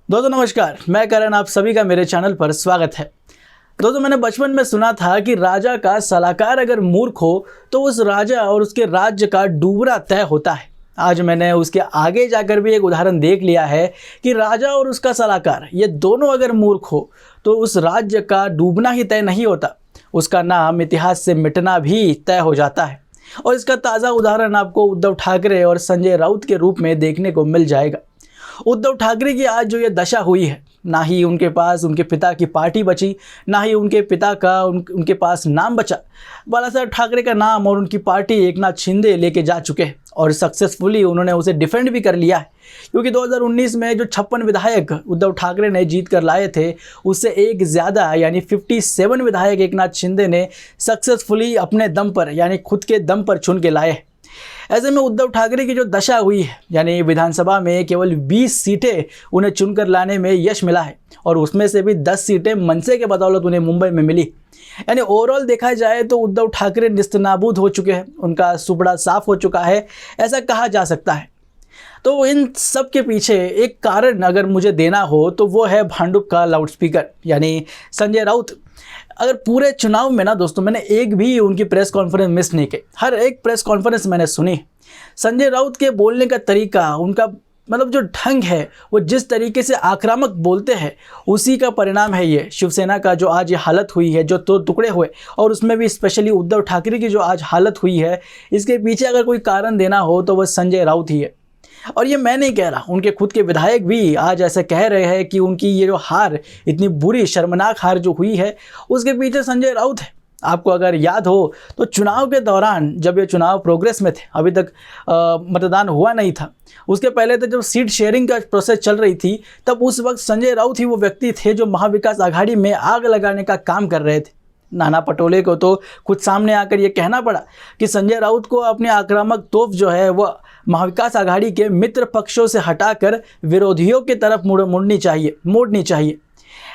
दोस्तों नमस्कार, मैं करण, आप सभी का मेरे चैनल पर स्वागत है। दोस्तों मैंने बचपन में सुना था कि राजा का सलाहकार अगर मूर्ख हो तो उस राजा और उसके राज्य का डूबना तय होता है। आज मैंने उसके आगे जाकर भी एक उदाहरण देख लिया है कि राजा और उसका सलाहकार ये दोनों अगर मूर्ख हो तो उस राज्य का डूबना ही तय नहीं होता, उसका नाम इतिहास से मिटना भी तय हो जाता है। और इसका ताज़ा उदाहरण आपको उद्धव ठाकरे और संजय राउत के रूप में देखने को मिल जाएगा। उद्धव ठाकरे की आज जो ये दशा हुई है, ना ही उनके पास उनके पिता की पार्टी बची, ना ही उनके पिता का उनके पास नाम बचा। बाला साहब ठाकरे का नाम और उनकी पार्टी एकनाथ शिंदे लेके जा चुके हैं और सक्सेसफुली उन्होंने उसे डिफेंड भी कर लिया है, क्योंकि 2019 में जो 56 विधायक उद्धव ठाकरे ने जीत कर लाए थे उससे एक ज़्यादा यानी 57 विधायक एकनाथ शिंदे ने सक्सेसफुली अपने दम पर यानी खुद के दम पर चुन के लाए। ऐसे में उद्धव ठाकरे की जो दशा हुई है यानी विधानसभा में केवल 20 सीटें उन्हें चुनकर लाने में यश मिला है और उसमें से भी 10 सीटें मनसे के बदौलत उन्हें मुंबई में मिली। यानी ओवरऑल देखा जाए तो उद्धव ठाकरे निस्तनाबूद हो चुके हैं, उनका सुपड़ा साफ हो चुका है, ऐसा कहा जा सकता है। तो इन सब के पीछे एक कारण अगर मुझे देना हो तो वो है भांडुप का लाउडस्पीकर यानी संजय राउत। अगर पूरे चुनाव में ना दोस्तों मैंने एक भी उनकी प्रेस कॉन्फ्रेंस मिस नहीं की, हर एक प्रेस कॉन्फ्रेंस मैंने सुनी। संजय राउत के बोलने का तरीका, उनका मतलब जो ढंग है, वो जिस तरीके से आक्रामक बोलते हैं उसी का परिणाम है ये शिवसेना का जो आज ये हालत हुई है, जो तो टुकड़े हुए, और उसमें भी स्पेशली उद्धव ठाकरे की जो आज हालत हुई है, इसके पीछे अगर कोई कारण देना हो तो वह संजय राउत ही है। और ये मैं नहीं कह रहा, उनके खुद के विधायक भी आज ऐसे कह रहे हैं कि उनकी ये जो हार, इतनी बुरी शर्मनाक हार जो हुई है, उसके पीछे संजय राउत है। आपको अगर याद हो तो चुनाव के दौरान जब ये चुनाव प्रोग्रेस में थे, अभी तक मतदान हुआ नहीं था, उसके पहले तक जब सीट शेयरिंग का प्रोसेस चल रही थी, तब उस वक्त संजय राउत ही वो व्यक्ति थे जो महाविकास आघाड़ी में आग लगाने का काम कर रहे थे। नाना पटोले को तो खुद सामने आकर ये कहना पड़ा कि संजय राउत को अपने आक्रामक तोप जो है वह महाविकास आघाड़ी के मित्र पक्षों से हटाकर विरोधियों की तरफ मोड़नी चाहिए।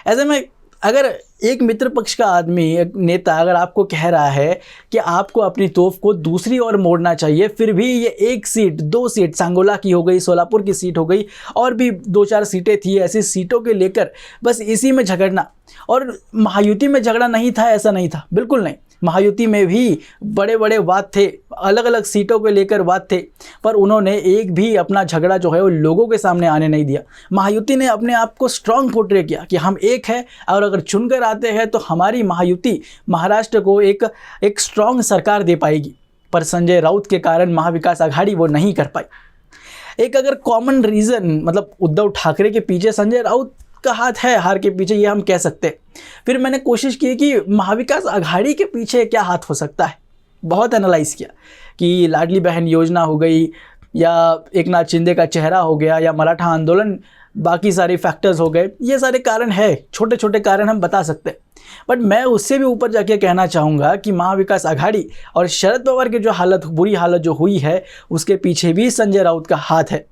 ऐसे में अगर एक मित्र पक्ष का आदमी, एक नेता अगर आपको कह रहा है कि आपको अपनी तोप को दूसरी ओर मोड़ना चाहिए, फिर भी ये एक सीट, 2 सीट, सांगोला की हो गई, सोलापुर की सीट हो गई, और भी 2-4 सीटें थी, ऐसी सीटों के लेकर बस इसी में झगड़ना। और महायुति में झगड़ा नहीं था, ऐसा नहीं था, बिल्कुल नहीं। महायुति में भी बड़े बड़े वाद थे, अलग अलग सीटों को लेकर वाद थे, पर उन्होंने एक भी अपना झगड़ा जो है वो लोगों के सामने आने नहीं दिया। महायुति ने अपने आप को स्ट्रॉन्ग पोर्ट्रे किया कि हम एक है और अगर चुनकर आते हैं तो हमारी महायुति महाराष्ट्र को एक स्ट्रॉन्ग सरकार दे पाएगी। पर संजय राउत के कारण महाविकास आघाड़ी वो नहीं कर पाई। एक अगर कॉमन रीज़न मतलब उद्धव ठाकरे के पीछे संजय राउत का हाथ है, हार के पीछे, ये हम कह सकते हैं। फिर मैंने कोशिश की कि महाविकास आघाड़ी के पीछे क्या हाथ हो सकता है। बहुत एनालाइज किया कि लाडली बहन योजना हो गई, या एकनाथ शिंदे का चेहरा हो गया, या मराठा आंदोलन, बाकी सारे फैक्टर्स हो गए, ये सारे कारण है, छोटे छोटे कारण हम बता सकते हैं। बट मैं उससे भी ऊपर जाके कहना चाहूँगा कि महाविकास आघाड़ी और शरद पवार की जो बुरी हालत जो हुई है, उसके पीछे भी संजय राउत का हाथ है।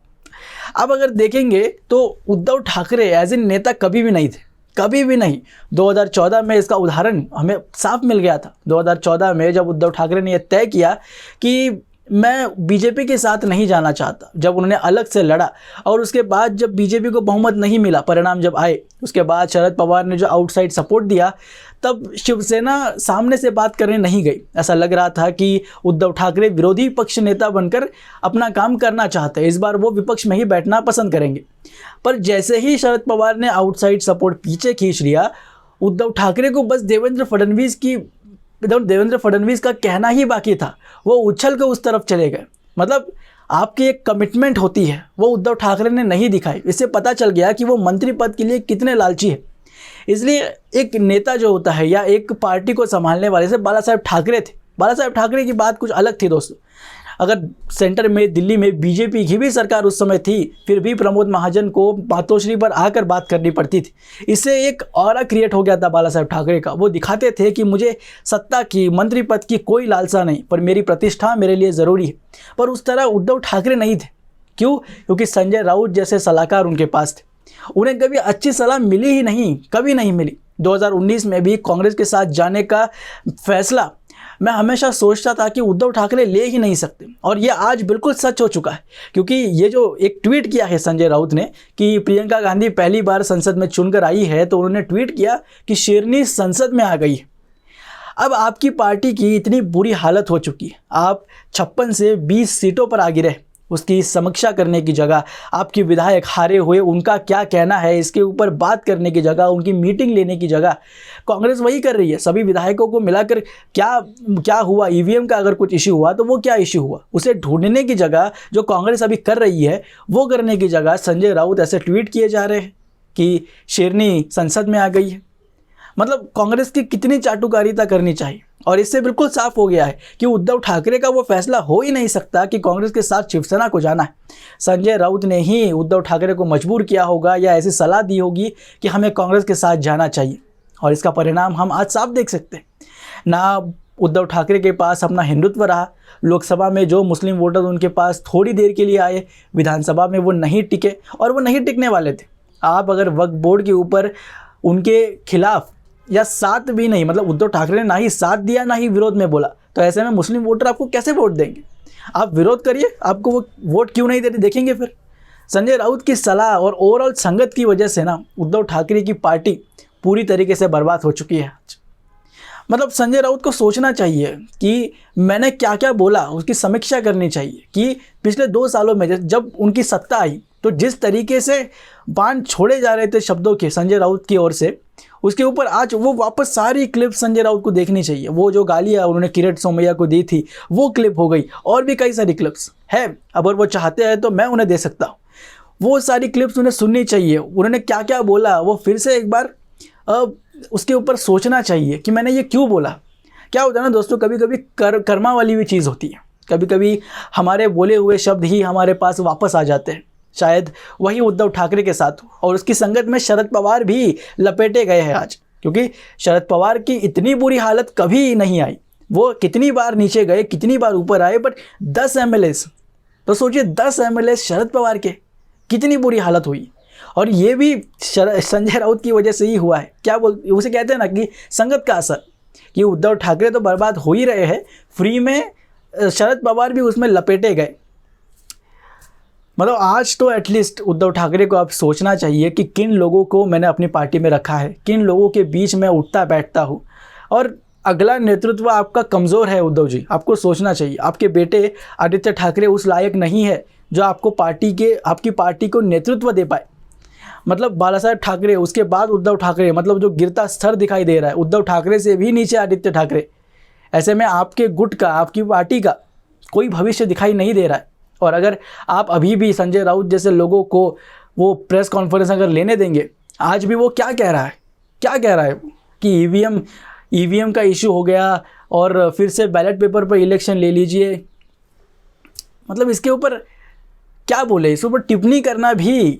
अब अगर देखेंगे तो उद्धव ठाकरे एज ए नेता कभी भी नहीं थे, कभी भी नहीं। 2014 में इसका उदाहरण हमें साफ मिल गया था। 2014 में जब उद्धव ठाकरे ने यह तय किया कि मैं बीजेपी के साथ नहीं जाना चाहता, जब उन्होंने अलग से लड़ा, और उसके बाद जब बीजेपी को बहुमत नहीं मिला, परिणाम जब आए, उसके बाद शरद पवार ने जो आउटसाइड सपोर्ट दिया, तब शिवसेना सामने से बात करने नहीं गई। ऐसा लग रहा था कि उद्धव ठाकरे विरोधी पक्ष नेता बनकर अपना काम करना चाहते हैं, इस बार वो विपक्ष में ही बैठना पसंद करेंगे। पर जैसे ही शरद पवार ने आउटसाइड सपोर्ट पीछे खींच लिया, उद्धव ठाकरे को बस देवेंद्र फडणवीस का कहना ही बाकी था, वो उछल कर उस तरफ चले गए। मतलब आपकी एक कमिटमेंट होती है, वो उद्धव ठाकरे ने नहीं दिखाई। इससे पता चल गया कि वो मंत्री पद के लिए कितने लालची है। इसलिए एक नेता जो होता है या एक पार्टी को संभालने वाले से बाला साहब ठाकरे थे। बाला साहब ठाकरे की बात कुछ अलग थी दोस्तों। अगर सेंटर में दिल्ली में बीजेपी की भी सरकार उस समय थी, फिर भी प्रमोद महाजन को मातोश्री पर आकर बात करनी पड़ती थी। इससे एक ऑरा क्रिएट हो गया था बाला साहब ठाकरे का। वो दिखाते थे कि मुझे सत्ता की, मंत्री पद की कोई लालसा नहीं, पर मेरी प्रतिष्ठा मेरे लिए ज़रूरी है। पर उस तरह उद्धव ठाकरे नहीं थे। क्यों? क्योंकि संजय राउत जैसे सलाहकार उनके पास थे। उन्हें कभी अच्छी सलाह मिली ही नहीं, कभी नहीं मिली। 2019 में भी कांग्रेस के साथ जाने का फैसला मैं हमेशा सोचता था कि उद्धव ठाकरे ले ही नहीं सकते, और ये आज बिल्कुल सच हो चुका है। क्योंकि ये जो एक ट्वीट किया है संजय राउत ने कि प्रियंका गांधी पहली बार संसद में चुनकर आई है, तो उन्होंने ट्वीट किया कि शेरनी संसद में आ गई है। अब आपकी पार्टी की इतनी बुरी हालत हो चुकी है, आप 56 से 20 सीटों पर आ गिरे, उसकी समीक्षा करने की जगह, आपके विधायक हारे हुए उनका क्या कहना है इसके ऊपर बात करने की जगह, उनकी मीटिंग लेने की जगह कांग्रेस वही कर रही है। सभी विधायकों को मिलाकर क्या हुआ, ईवीएम का अगर कुछ इश्यू हुआ तो वो क्या इश्यू हुआ, उसे ढूंढने की जगह जो कांग्रेस अभी कर रही है वो करने की जगह संजय राउत ऐसे ट्वीट किए जा रहे हैं कि शेरनी संसद में आ गई है। मतलब कांग्रेस की कितनी चाटुकारिता करनी चाहिए। और इससे बिल्कुल साफ हो गया है कि उद्धव ठाकरे का वो फैसला हो ही नहीं सकता कि कांग्रेस के साथ शिवसेना को जाना है। संजय राउत ने ही उद्धव ठाकरे को मजबूर किया होगा या ऐसी सलाह दी होगी कि हमें कांग्रेस के साथ जाना चाहिए, और इसका परिणाम हम आज साफ देख सकते हैं। ना उद्धव ठाकरे के पास अपना हिंदुत्व रहा, लोकसभा में जो मुस्लिम वोटर उनके पास थोड़ी देर के लिए आए, विधानसभा में वो नहीं टिके और वो नहीं टिकने वाले थे। आप अगर वक्फ बोर्ड के ऊपर उनके खिलाफ या साथ भी नहीं, मतलब उद्धव ठाकरे ने ना ही साथ दिया ना ही विरोध में बोला, तो ऐसे में मुस्लिम वोटर आपको कैसे वोट देंगे? आप विरोध करिए, आपको वो वोट क्यों नहीं देते देखेंगे फिर। संजय राउत की सलाह और ओवरऑल संगत की वजह से ना उद्धव ठाकरे की पार्टी पूरी तरीके से बर्बाद हो चुकी है आज। मतलब संजय राउत को सोचना चाहिए कि मैंने क्या क्या बोला, उसकी समीक्षा करनी चाहिए कि पिछले 2 सालों में जब उनकी सत्ता आई तो जिस तरीके से बाण छोड़े जा रहे थे शब्दों के संजय राउत की ओर से, उसके ऊपर आज वो वापस सारी क्लिप संजय राउत को देखनी चाहिए। वो जो गालियाँ उन्होंने किरण सोमैया को दी थी वो क्लिप हो गई, और भी कई सारी क्लिप्स है, अगर वो चाहते हैं तो मैं उन्हें दे सकता हूँ। वो सारी क्लिप्स उन्हें सुननी चाहिए, उन्होंने क्या क्या बोला वो फिर से एक बार उसके ऊपर सोचना चाहिए कि मैंने ये क्यों बोला। क्या होता है ना दोस्तों, कभी कभी कर्मा वाली भी चीज़ होती है, कभी कभी हमारे बोले हुए शब्द ही हमारे पास वापस आ जाते हैं। शायद वही उद्धव ठाकरे के साथ हो, और उसकी संगत में शरद पवार भी लपेटे गए हैं आज, क्योंकि शरद पवार की इतनी बुरी हालत कभी नहीं आई। वो कितनी बार नीचे गए, कितनी बार ऊपर आए, बट 10 MLAs, तो सोचिए 10 MLAs शरद पवार के, कितनी बुरी हालत हुई। और ये भी संजय राउत की वजह से ही हुआ है। क्या उसे कहते हैं ना कि संगत का असर, कि उद्धव ठाकरे तो बर्बाद हो ही रहे हैं, फ्री में शरद पवार भी उसमें लपेटे गए। मतलब आज तो एटलीस्ट उद्धव ठाकरे को अब सोचना चाहिए कि किन लोगों को मैंने अपनी पार्टी में रखा है, किन लोगों के बीच में उठता बैठता हूँ, और अगला नेतृत्व आपका कमज़ोर है उद्धव जी, आपको सोचना चाहिए। आपके बेटे आदित्य ठाकरे उस लायक नहीं है जो आपकी पार्टी को नेतृत्व दे पाए। मतलब बाला साहेब ठाकरे, उसके बाद उद्धव ठाकरे, मतलब जो गिरता स्तर दिखाई दे रहा है, उद्धव ठाकरे से भी नीचे आदित्य ठाकरे। ऐसे में आपके गुट का, आपकी पार्टी का कोई भविष्य दिखाई नहीं दे रहा है। और अगर आप अभी भी संजय राउत जैसे लोगों को वो प्रेस कॉन्फ्रेंस अगर लेने देंगे, आज भी वो क्या कह रहा है कि ईवीएम का इशू हो गया और फिर से बैलेट पेपर पर इलेक्शन ले लीजिए। मतलब इसके ऊपर क्या बोले, इसके ऊपर टिप्पणी करना भी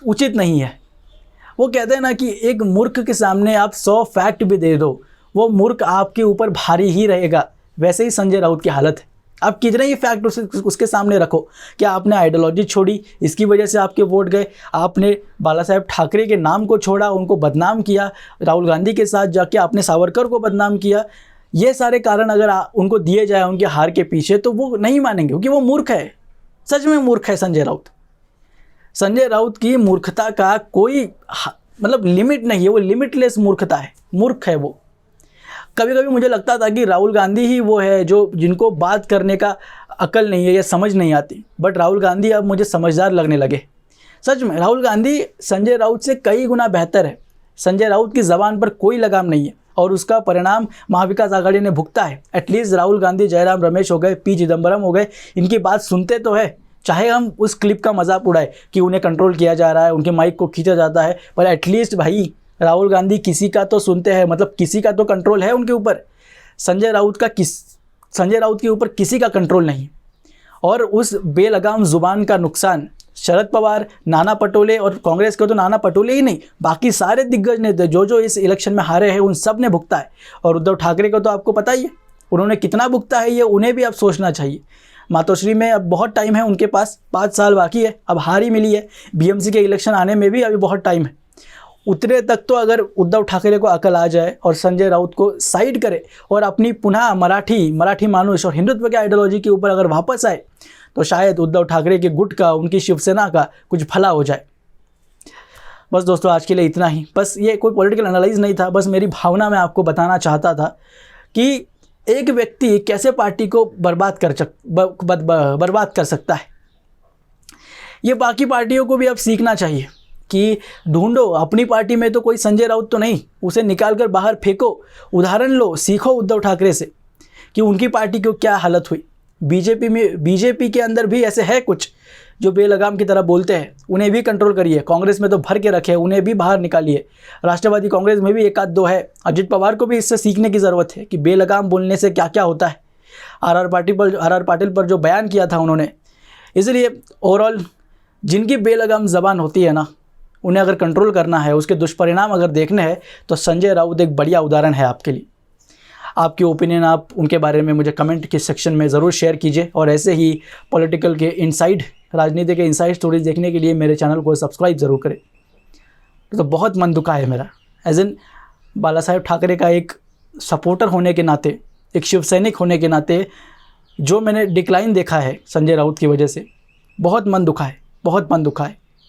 उचित नहीं है। वो कहते हैं ना कि एक मूर्ख के सामने आप 100 फैक्ट भी दे दो, वो मूर्ख आपके ऊपर भारी ही रहेगा। वैसे ही संजय राउत की हालत है। आप कितने ही फैक्ट उसके सामने रखो, क्या आपने आइडियोलॉजी छोड़ी, इसकी वजह से आपके वोट गए, आपने बाला साहेब ठाकरे के नाम को छोड़ा, उनको बदनाम किया, राहुल गांधी के साथ जाके आपने सावरकर को बदनाम किया, ये सारे कारण अगर उनको दिए जाए उनके हार के पीछे, तो वो नहीं मानेंगे, क्योंकि वो मूर्ख है, सच में मूर्ख है संजय राउत। संजय राउत की मूर्खता का कोई मतलब लिमिट नहीं है, वो लिमिटलेस मूर्खता है, मूर्ख है वो। कभी कभी मुझे लगता था कि राहुल गांधी ही वो है जिनको बात करने का अकल नहीं है या समझ नहीं आती, बट राहुल गांधी अब मुझे समझदार लगने लगे। सच में राहुल गांधी संजय राउत से कई गुना बेहतर है। संजय राउत की ज़बान पर कोई लगाम नहीं है, और उसका परिणाम महाविकास आघाड़ी ने भुगता है। एटलीस्ट राहुल गांधी, जयराम रमेश हो गए, पी चिदम्बरम हो गए, इनकी बात सुनते तो है। चाहे हम उस क्लिप का मजाक उड़ाए कि उन्हें कंट्रोल किया जा रहा है, उनके माइक को खींचा जाता है, पर एटलीस्ट भाई राहुल गांधी किसी का तो सुनते हैं, मतलब किसी का तो कंट्रोल है उनके ऊपर। संजय राउत के ऊपर किसी का कंट्रोल नहीं। और उस बेलगाम ज़ुबान का नुकसान शरद पवार, नाना पटोले, और कांग्रेस के तो नाना पटोले ही नहीं, बाकी सारे दिग्गज नेता जो इस इलेक्शन में हारे हैं उन सब ने भुगता है। और उद्धव ठाकरे को तो आपको पता ही है उन्होंने कितना भुगता है, ये उन्हें भी अब सोचना चाहिए। मातोश्री में अब बहुत टाइम है उनके पास, 5 साल बाकी है, अब हार ही मिली है। बीएमसी के इलेक्शन आने में भी अभी बहुत टाइम है। उतने तक तो अगर उद्धव ठाकरे को अकल आ जाए और संजय राउत को साइड करे और अपनी पुनः मराठी मानुष और हिंदुत्व के आइडियोलॉजी के ऊपर अगर वापस आए तो शायद उद्धव ठाकरे के गुट का, उनकी शिवसेना का कुछ भला हो जाए। बस दोस्तों, आज के लिए इतना ही। बस ये कोई पॉलिटिकल एनालाइज नहीं था, बस मेरी भावना मैं आपको बताना चाहता था कि एक व्यक्ति कैसे पार्टी को बर्बाद कर सकता है। ये बाकी पार्टियों को भी अब सीखना चाहिए कि ढूंढो, अपनी पार्टी में तो कोई संजय राउत तो नहीं, उसे निकाल कर बाहर फेंको, उदाहरण लो, सीखो उद्धव ठाकरे से कि उनकी पार्टी को क्या हालत हुई। बीजेपी के अंदर भी ऐसे है कुछ जो बेलगाम की तरह बोलते हैं, उन्हें भी कंट्रोल करिए। कांग्रेस में तो भर के रखे, उन्हें भी बाहर निकालिए। राष्ट्रवादी कांग्रेस में भी एक आध दो है। अजित पवार को भी इससे सीखने की ज़रूरत है कि बेलगाम बोलने से क्या क्या होता है। आर आर पाटिल पर जो बयान किया था उन्होंने, इसलिए ओवरऑल जिनकी बेलगाम ज़बान होती है ना, उन्हें अगर कंट्रोल करना है, उसके दुष्परिणाम अगर देखने हैं, तो संजय राउत एक बढ़िया उदाहरण है आपके लिए। आपकी ओपिनियन आप उनके बारे में मुझे कमेंट के सेक्शन में ज़रूर शेयर कीजिए और ऐसे ही पॉलिटिकल के इनसाइड, राजनीति के इनसाइड स्टोरीज देखने के लिए मेरे चैनल को सब्सक्राइब ज़रूर करें। तो बहुत मन दुखा है मेरा, एज इन बाला साहेब ठाकरे का एक सपोर्टर होने के नाते, एक शिव सैनिक होने के नाते, जो मैंने डिक्लाइन देखा है संजय राउत की वजह से, बहुत मन दुखा है, बहुत मन दुखा है।